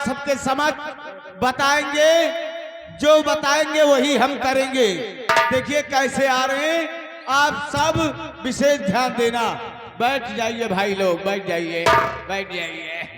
सबके समक्ष बताएंगे, जो बताएंगे वही हम करेंगे। देखिए कैसे आ रहे हैं, आप सब विशेष ध्यान देना। बैठ जाइए भाई लोग, बैठ जाइए, बैठ जाइए।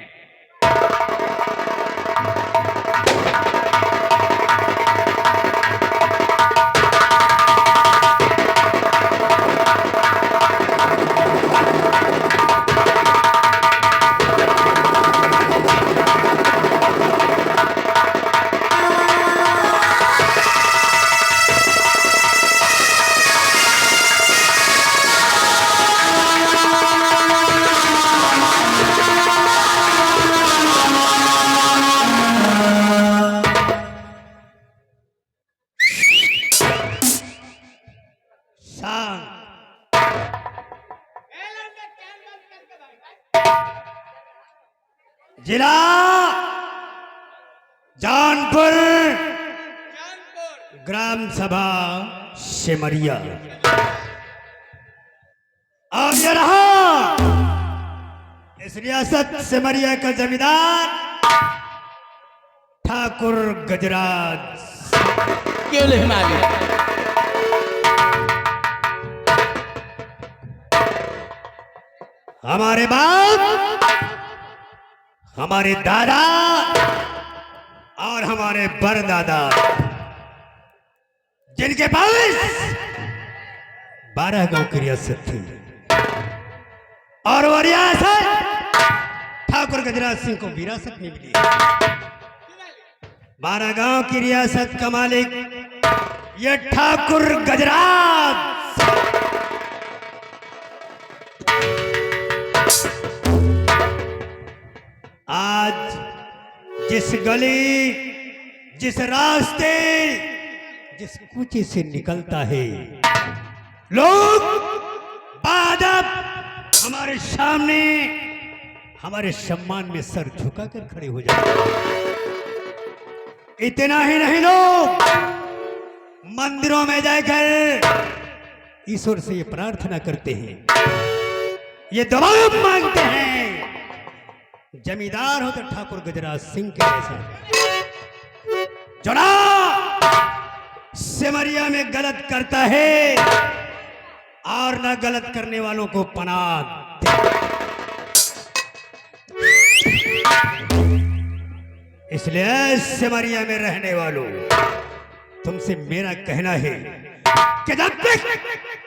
जिला जौनपुर ग्राम सभा सिमरिया। और ये रहा इस रियासत सिमरिया का जमींदार ठाकुर गजराज। क्यों नहीं मालूम? हमारे बाप, हमारे दादा और हमारे परदादा, जिनके पास 12 गांव की रियासत थी, और वो रियासत ठाकुर गजराज सिंह को विरासत में मिली। 12 गांव की रियासत का मालिक ये ठाकुर गजराज। आज जिस गली, जिस रास्ते, जिस कूचे से निकलता है, लोग बादब हमारे सामने हमारे सम्मान में सर झुकाकर खड़े हो जाते हैं। इतना ही नहीं, लोग मंदिरों में जाकर ईश्वर से ये प्रार्थना करते हैं, ये दुआ मांगते हैं, जमींदार हो तो ठाकुर गजराज सिंह के जैसा। जोड़ा सिमरिया में गलत करता है और न गलत करने वालों को पनाह। इसलिए सिमरिया में रहने वालों, तुमसे मेरा कहना है कि जब तक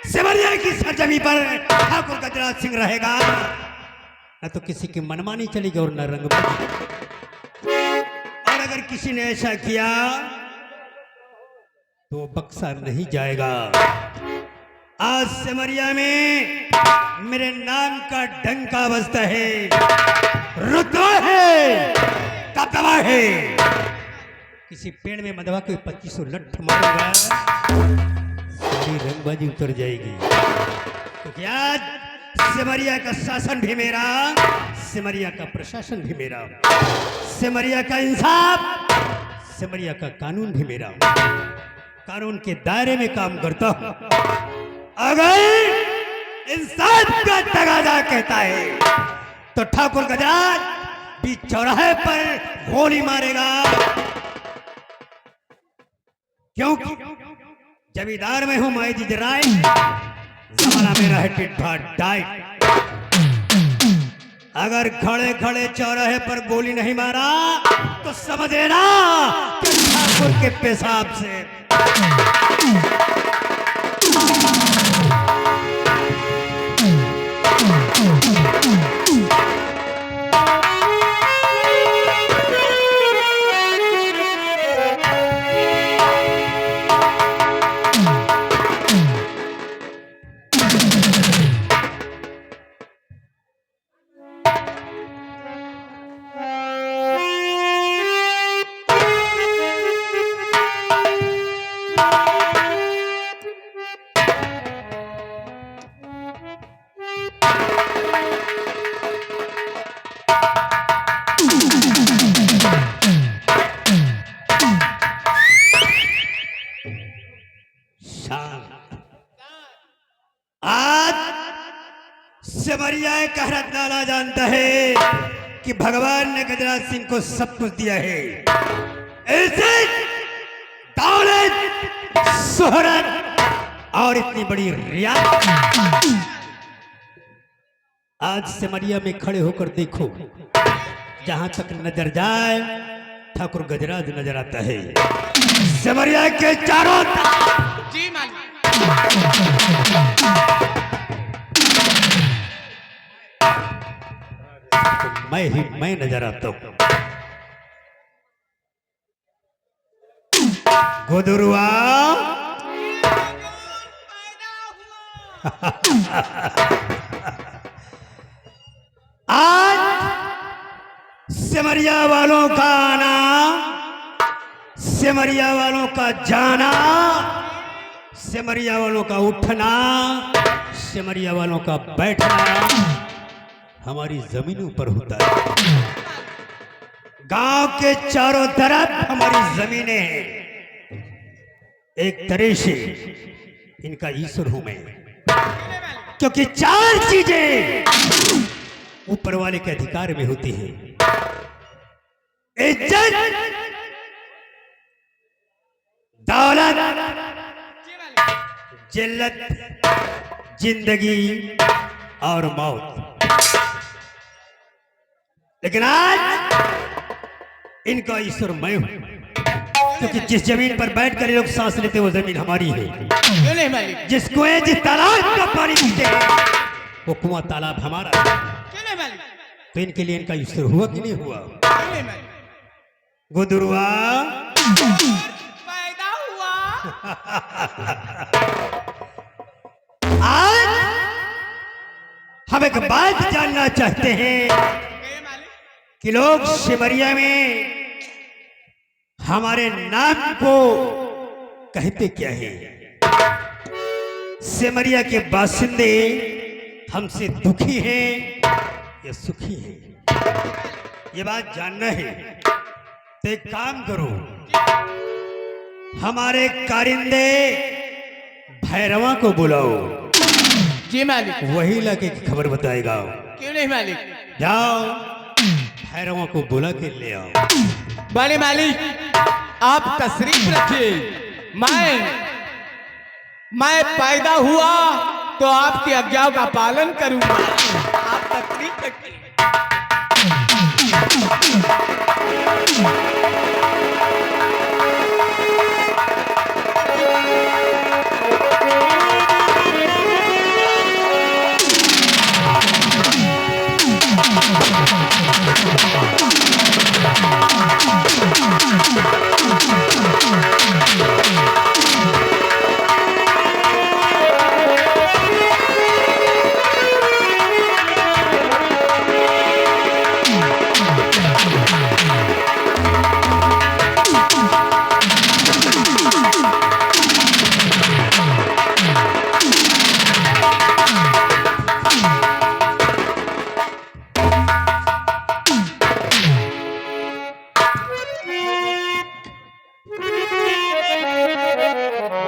सिमरिया की सरजमी पर ठाकुर गजराज सिंह रहेगा, न तो किसी की मनमानी चलेगी और न रंगबाजी। और अगर किसी ने ऐसा किया तो बक्सा नहीं जाएगा। आज सिमरिया में मेरे नाम का डंका बजता है, रुतबा है, दबदबा है। किसी पेड़ में मधवा कोई 2500 लठ मारेगा, सारी रंगबाजी उतर जाएगी। क्योंकि आज सिमरिया का शासन भी मेरा, सिमरिया का प्रशासन भी मेरा, सिमरिया का इंसाफ, सिमरिया का कानून भी मेरा। कानून के दायरे में काम करता हूं। अगर इंसाफ का तगादा कहता है तो ठाकुर गजराज बीच चौराहे पर गोली मारेगा। क्योंकि जमींदार में हूं मैं जिजराय, जमाना मेरा है टिट्ठा डाइट। अगर खड़े खड़े चौराहे पर गोली नहीं मारा तो समझ लेना कि ठाकुर के पेशाब से। आज सिमरिया कहरत नाला जानता है कि भगवान ने गजराज सिंह को सब कुछ दिया है, इज्जत, दौलत, शोहरत और इतनी बड़ी रियासत। आज सिमरिया में खड़े होकर देखो, जहां तक नजर जाए ठाकुर गजराज नजर आता है। सिमरिया के चारों तरफ जी मालिक। तो मैं नजर आता हूं। गोदरुआ आज सिमरिया वालों का आना, सिमरिया वालों का जाना, सिमरिया वालों का उठना, सिमरिया वालों का बैठना हमारी जमीनों पर होता है। गांव के चारों तरफ हमारी जमीनें हैं। एक तरह से इनका ईश्वर हूं मैं, क्योंकि चार चीजें ऊपर वाले के अधिकार में होती है। इज्जत, दौलत, जिल्लत, जिंदगी और मौत। लेकिन आज इनका ईश्वर मैं हूं, क्योंकि जिस जमीन पर बैठकर ये लोग सांस लेते वो जमीन हमारी है। क्यों नहीं मालिक? जिस कुएं, जिस तालाब का पानी पीते हैं वो कुआं तालाब हमारा है। क्यों नहीं मालिक? तो इनके लिए इनका ईश्वर हुआ कि नहीं हुआ? क्यों नहीं मालिक? गुदरुआ पैदा हुआ। आज हम एक बात जानना चाहते हैं कहिए मालिक। कि लोग सिमरिया में हमारे नाम को कहते क्या है? सिमरिया के बासिंदे हमसे दुखी हैं या सुखी हैं? ये बात जानना है तो एक काम करो, हमारे कारिंदे भैरवा को बुलाओ, जी मालिक। वही लाके की खबर बताएगा। क्यों नहीं मालिक? जाओ भैरवा को बुला के ले आओ। बड़े मालिक आप तशरीफ रखिए। मैं पैदा हुआ तो आपकी आज्ञा का पालन करूंगा। आप तशरीफ रखिए।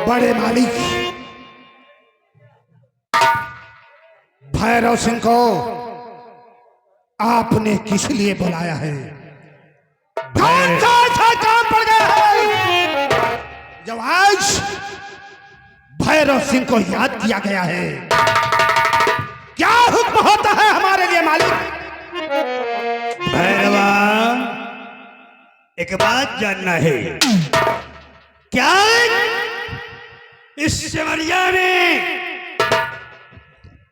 बड़े मालिक भैरव सिंह को आपने किस लिए बुलाया है? कौन सा ऐसा काम पड़ गया है जब आज भैरव सिंह को याद किया गया है? क्या हुक्म होता है हमारे लिए मालिक? भैरवा, एक बात जानना है, क्या इस सिमरिया में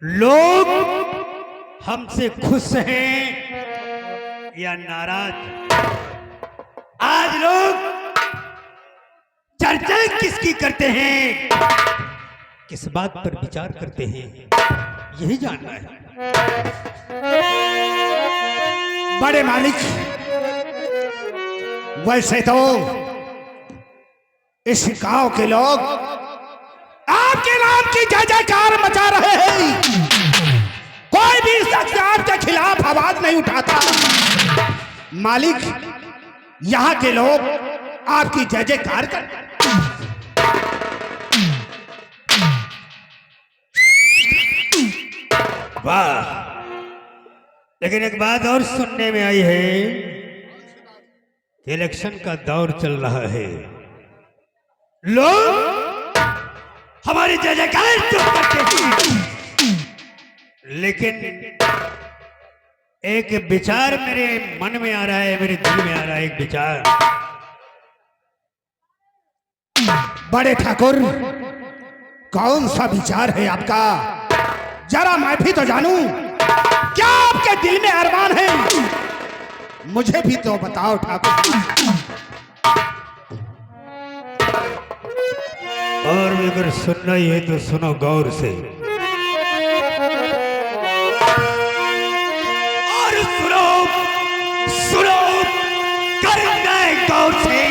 लोग हमसे खुश हैं या नाराज? आज लोग चर्चा किसकी करते हैं, किस बात पर विचार करते हैं, यही जानना है। बड़े मालिक वैसे तो इस गांव के लोग आपके नाम की जय जयकार मचा रहे हैं। कोई भी शख्स आपके खिलाफ आवाज नहीं उठाता। मालिक, यहाँ के लोग आपकी जय जयकार कर। वाह, लेकिन एक बात और सुनने में आई है कि इलेक्शन का दौर चल रहा है, लोग हमारी जय जयकार चुप करते हैं, लेकिन एक विचार मेरे मन में आ रहा है, मेरे दिल में आ रहा है एक विचार। बड़े ठाकुर, कौन सा विचार है आपका? जरा मैं भी तो जानूं, क्या आपके दिल में अरमान है? मुझे भी तो बताओ ठाकुर। और अगर सुनना ही है तो सुनो गौर से, और सुनो सुनो करेंगे गौर से।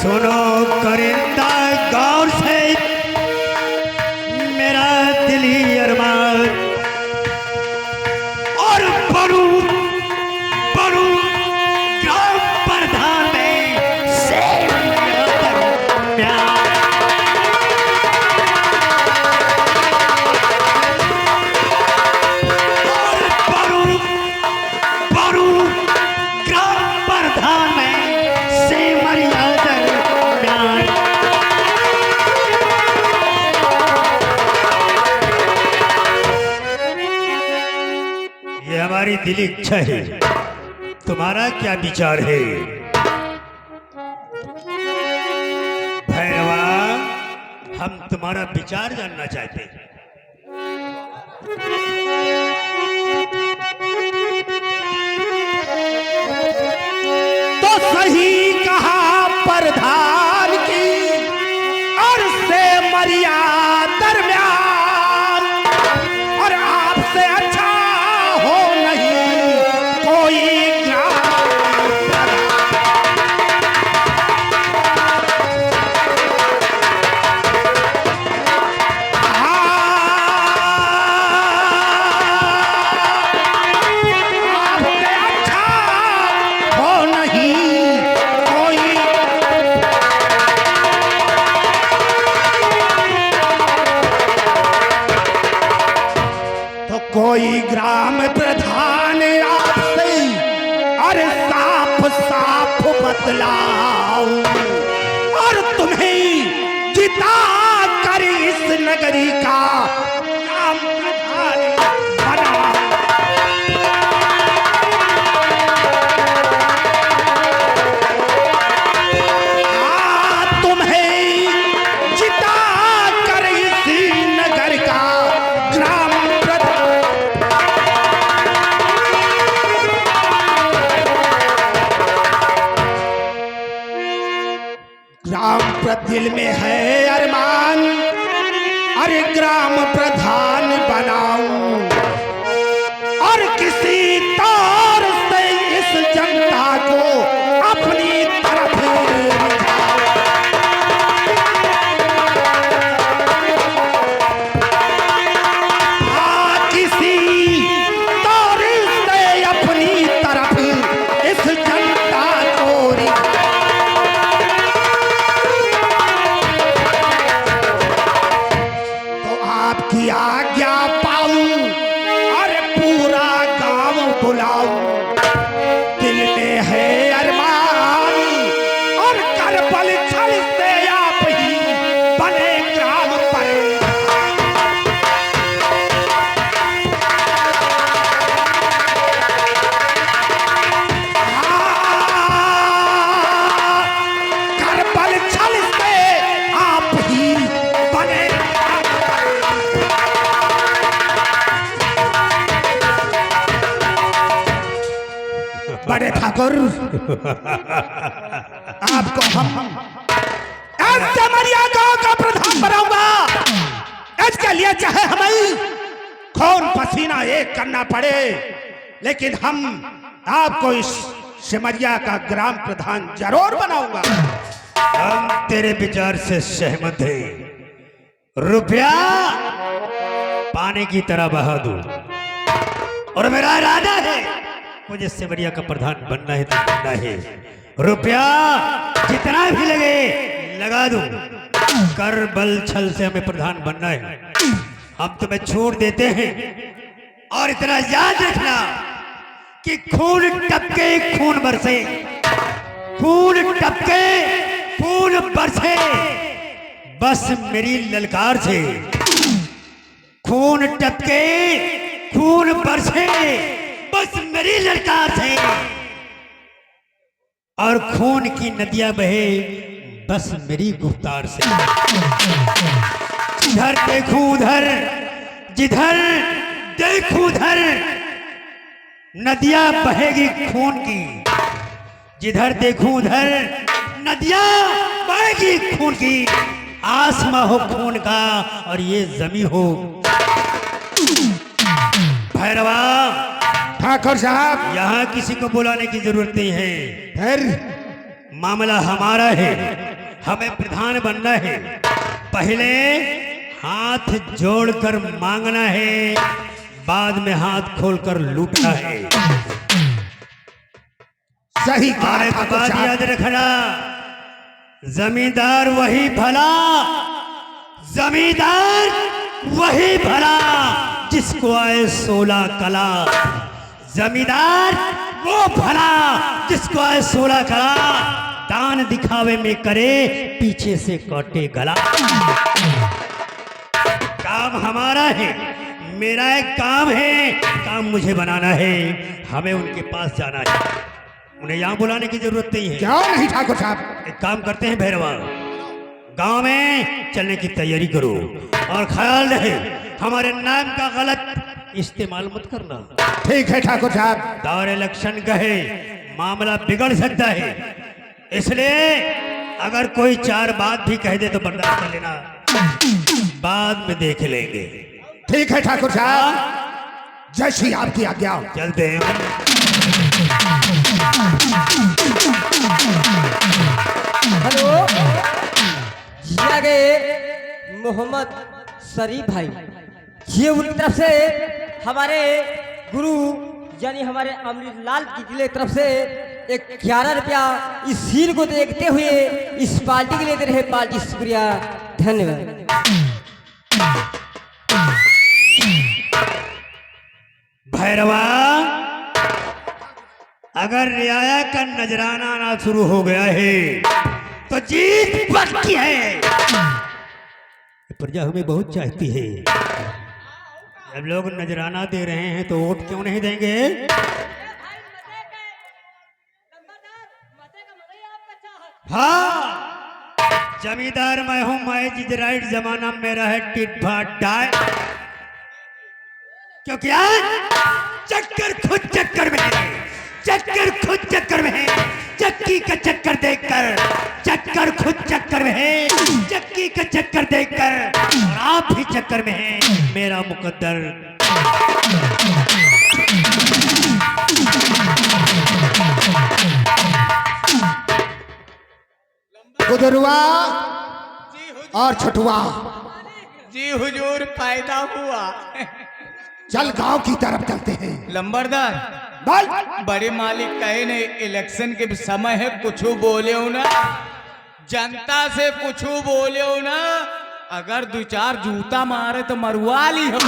सुनो करिंदा गौर से, मेरा दिली अरमान, और बनू बनू ग्राम प्रधान में से और बनू बनू ग्राम प्रधान में से मर्यादा हमारी दिली इच्छा है। तुम्हारा क्या विचार है भैरवा? हम तुम्हारा विचार जानना चाहते हैं। तो सही कहा प्रधान की और से मरिया दरमियान, और आपसे अच्छा हो नहीं कोई आपसे अच्छा हो नहीं कोई। तो कोई ग्राम प्रधान आपसे अरे साफ साफ बतलाओ, और तुम्हें जिता कर इस नगरी का ग्राम प्रधान बनाओ। तुम्हें जिता कर इसी नगर का ग्राम प्रधान। ग्राम दिल में है अरमान, अरे ग्राम प्रधान बनाऊं, और किसी तौर से इस जनता को अपनी तरफ किसी तौर से अपनी तरफ इस जनता को तो आपकी आज्ञा पाऊं और पूरा गांव बुलाऊं। दिल में है अरमान और कर बल छल से आप ही बने ग्राम पर। कर बल छल से आप ही बने बड़े ठाकुर। आपको हम ऐसे मरिया गांव का प्रधान बनाऊंगा, इसके लिए चाहे हमें खून पसीना एक करना पड़े, लेकिन हम आपको इस सिमरिया का ग्राम प्रधान जरूर बनाऊंगा। हम तेरे विचार से सहमत हैं। रुपया पानी की तरह बहा दूं, और मेरा इरादा है मुझे सेमरिया का प्रधान बनना है तो बनना है। रुपया जितना भी लगे लगा दूं, कर बल छल से हमें प्रधान बनना है। हम तुम्हें छोड़ देते हैं और इतना याद रखना कि खून टपके खून बरसे, खून टपके खून बरसे, बस मेरी ललकार से। खून टपके खून बरसे बस मेरी ललकार से, और खून की नदियां बहे बस मेरी गुफ्तार से। जिधर देखूं उधर, जिधर देखूं उधर नदियां बहेगी खून की, जिधर देखूं उधर नदियां बहेगी खून की। आसमां हो खून का और ये जमी हो। भैरवा, ठाकुर साहब, यहाँ किसी को बुलाने की जरूरत नहीं है। फिर मामला हमारा है, हमें प्रधान बनना है। पहले हाथ जोड़कर मांगना है, बाद में हाथ खोलकर लूटना है। सही कहा आने के ठाकुर बाद साहब। याद रखना, जमींदार वही भला, जमींदार वही भला जिसको आए 16 कला। जमींदार वो भला जिसको आए 16 कला, दान दिखावे में करे पीछे से काटे गला। काम हमारा है, मेरा एक काम है, काम मुझे बनाना है। हमें उनके पास जाना है, उन्हें यहाँ बुलाने की जरूरत नहीं है। क्यों नहीं ठाकुर साहब? एक काम करते हैं भैरवा, गांव में चलने की तैयारी करो और ख्याल रहे हमारे नाम का गलत इस्तेमाल मत करना। ठीक है ठाकुर साहब। दौर इलेक्शन कहे मामला बिगड़ सकता है, इसलिए अगर कोई 4 बात भी कह दे तो बर्दाश्त कर लेना, बाद में देख लेंगे। ठीक है ठाकुर साहब, जैसी आपकी आज्ञा। चलते हैं। हेलो जी, आगे मोहम्मद शरीफ भाई, ये उनकी तरफ से हमारे गुरु यानी हमारे अमृतलाल की जिले की तरफ से एक 11 रुपया इस सीन को देखते हुए इस पार्टी के लिए दे रहे पार्टी। शुक्रिया, धन्यवाद। भैरवा, अगर रियाया का नजराना आना शुरू हो गया है तो जीत पक्की है। प्रजा हमें बहुत चाहती है, जब लोग नजराना दे रहे हैं तो वोट क्यों नहीं देंगे? हाँ, जमींदार मैं हूं, मैं जिस राइट जमाना मेरा है टिट फाट डाय। क्योंकि आज चक्कर खुद चक्कर में है, चक्कर खुद चक्कर में है। चक्की का चक्कर देखकर चक्कर खुद चक्कर में है, चक्की का चक्कर देखकर और आप भी चक्कर में हैं। मेरा मुकद्दर गुदरुआ और छठुआ, जी हुजूर पैदा हुआ। चल गांव की तरफ चलते हैं। लंबरदार, बोल। बड़े मालिक कहे ने इलेक्शन के समय है, कुछ बोले हो ना, जनता से कुछ बोले हो ना, अगर 2-4 जूता मारे तो मरवा ली हो।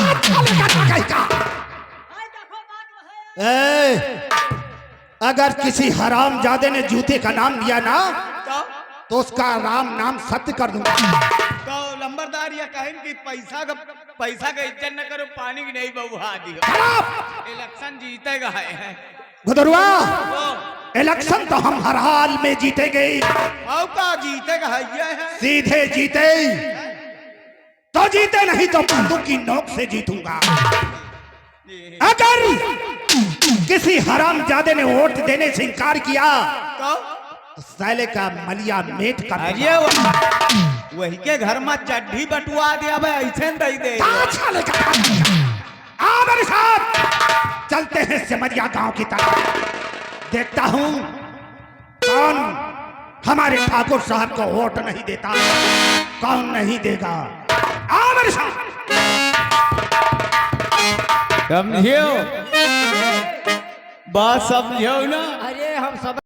अगर किसी हरामजादे ने जूते का नाम लिया ना तो तो उसका राम नाम सत्य कर दूंगा। तो लंबरदार या कहें कि पैसा का इज्जत न करो, पानी की नहीं बहुहा दी। इलेक्शन जीतेगा है गुदरुआ, वो इलेक्शन तो हम हर हाल में जीतेंगे। और का जीतेगा है ये है। सीधे जीते तो जीते, नहीं तो बंदूक की नोक से जीतूंगा। अगर किसी हरामजादे ने वोट देने से इनकार किया तो साले का मलिया मेट कर अरे वही के घर में चड्ढी बटुआ दिया भाई, ऐसे दे दे। आ मेरे साथ चलते हैं सिमरिया गांव की तरफ। देखता हूं कौन हमारे ठाकुर साहब को वोट नहीं देता, कौन नहीं देगा। आ मेरे साथ। बात समझो ना। अरे हम सब